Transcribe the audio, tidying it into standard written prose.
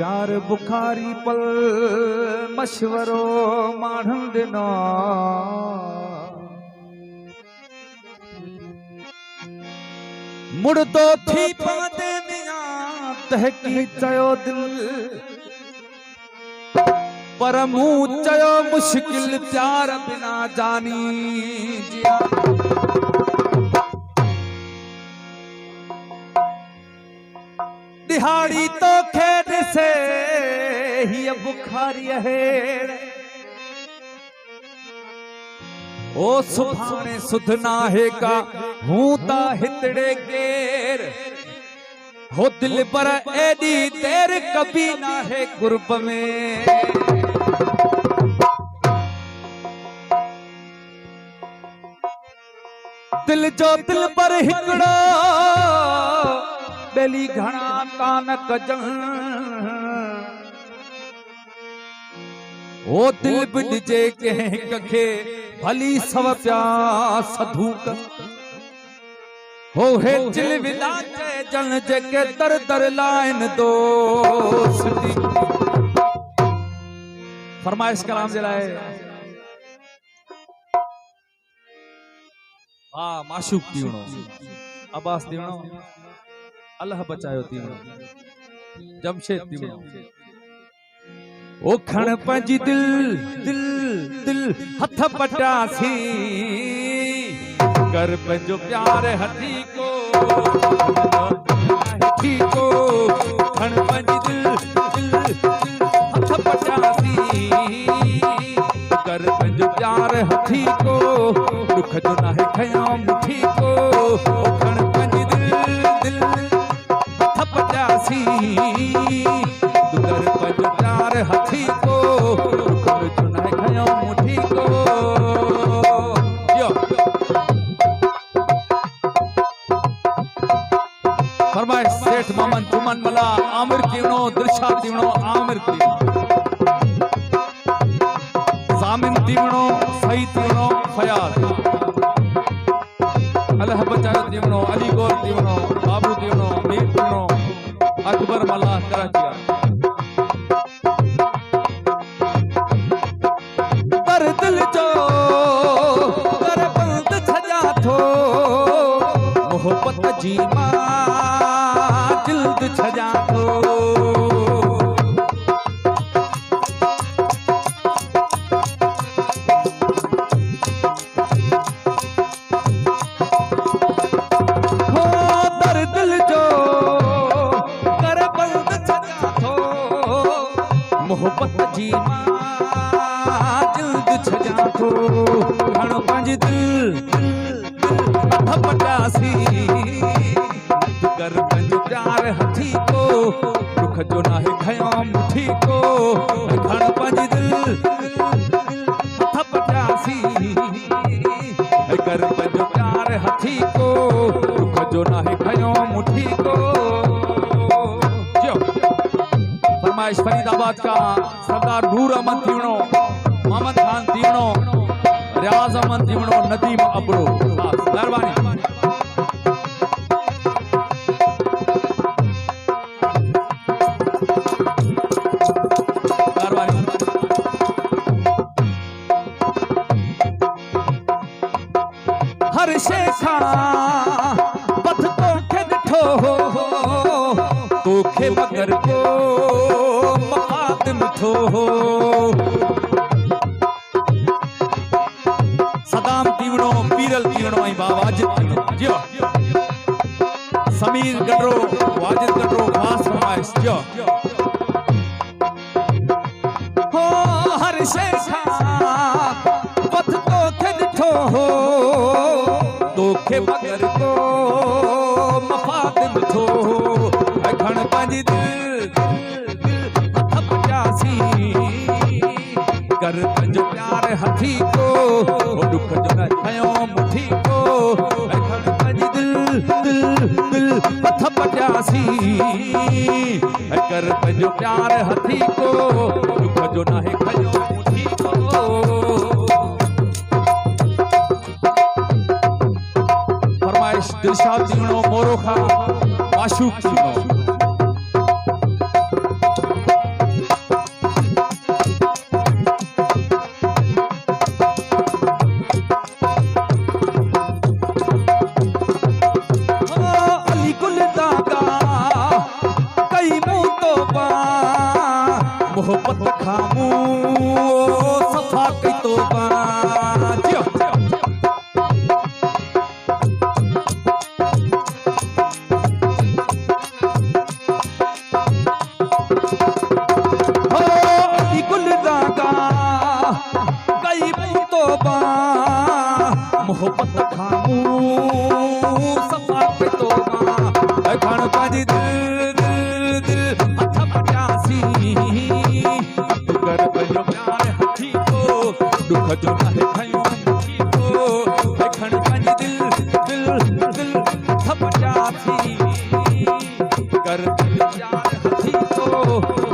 प्यार बुखारी पल मशवरो माण्हुनि ॾिनो मुड़ तो थी पवंदे मियां तहकी चयो दिल पर मूं चयो मुश्किल प्यार बिना जानी जिया दिहाड़ी तो खेड से ही बुखारी है ओ सुभाणे सुधना है का हूं ता हितड़े केर हो दिल पर एडी देर कभी ना है कुर्ब में दिल जो दिल पर हिकड़ो बेली घना कान कजन ओ दिल बिजे के कखे भली सब प्यार सधूक हो हे दिल विदा चे जन जेके दर दर लाइन दोस्ती फरमाइश कलाम जलाए वाह माशूक तीवणो अब्बास तीवणो अल्लाह बचायो तीवणो जमशेद तीवणो ओ खण पंजी दिल दिल दिल हथ पटासी कर पंजो प्यार हथी को खण पंजी दिल दिल हथ पटासी कर पंजो प्यार हथी को दुख जो ना है खया मुठी को खण पंजी दिल दिल हथ पटासी कर पंजो प्यार हथी को चुनाए खयो मुठी को यो फरमाए सेठ मामन चुमन मला आमिर तीवणो दिलशा तीवणो आमिर तीवणो जामिन तीवणो सही तीवणो फयाज अल्लाह बचायो तीवणो अली गोर तीवणो बाबू तीवणो मीर तीवणो अकबर मला कराची दिल जो कर बंद छजा थो मोहब्बत जी मां जिल्द छजा थो हो दर दिल जो कर बंद छजा थो मोहब्बत जी मां छजा थो खण पंज दिल हथ पटासी कर पंज प्यार हथी को दुख जो ना है खयो मुठी को खण पंज दिल हथ पटासी कर पंज प्यार हथी को दुख जो ना है खयो मुठी को जो फरमाइश फरीदाबाद का सरदार नूर अहमद तीवणो मोहम्मद खान तीवणो रियाज अहमद तीवणो नदीम अबरो मेहरबानी हर शेखा पथ तो के दिठो तोखे मगर को मकादम थो सदाम तीवणो पीरल तीवणो ऐं बाबा वाजिद तीवणो जियो समीर गडरो वाजिद गडरो खास फरमाइश जियो हो हर शेखा पथ तो खे ॾिठो हो तोखे मगर को मफातिम थो खण पंहिंजी दिल हथ पचासी कर पंहिंजो प्यार हथी को दुख जो न खयो मुठी को खण पंहिंजी दिल दिल दिल हथ पचासी कर पंहिंजो प्यार हथी को दुख जो न खयो मुठी को फरमाइश दिलशाद तीवणो मोरो खा माशूक तीवणो बाजियो हो गुल दागा कई तो बा मोहब्बत खामू सफा पे तो बा खण पाजी दिल दिल हथ प्यासी कर बयो प्यार हथी को दुख जो नाहे खयो मुठी को खण पाजी दिल दिल दिल हथ प्यासी कर बयो प्यार हथी को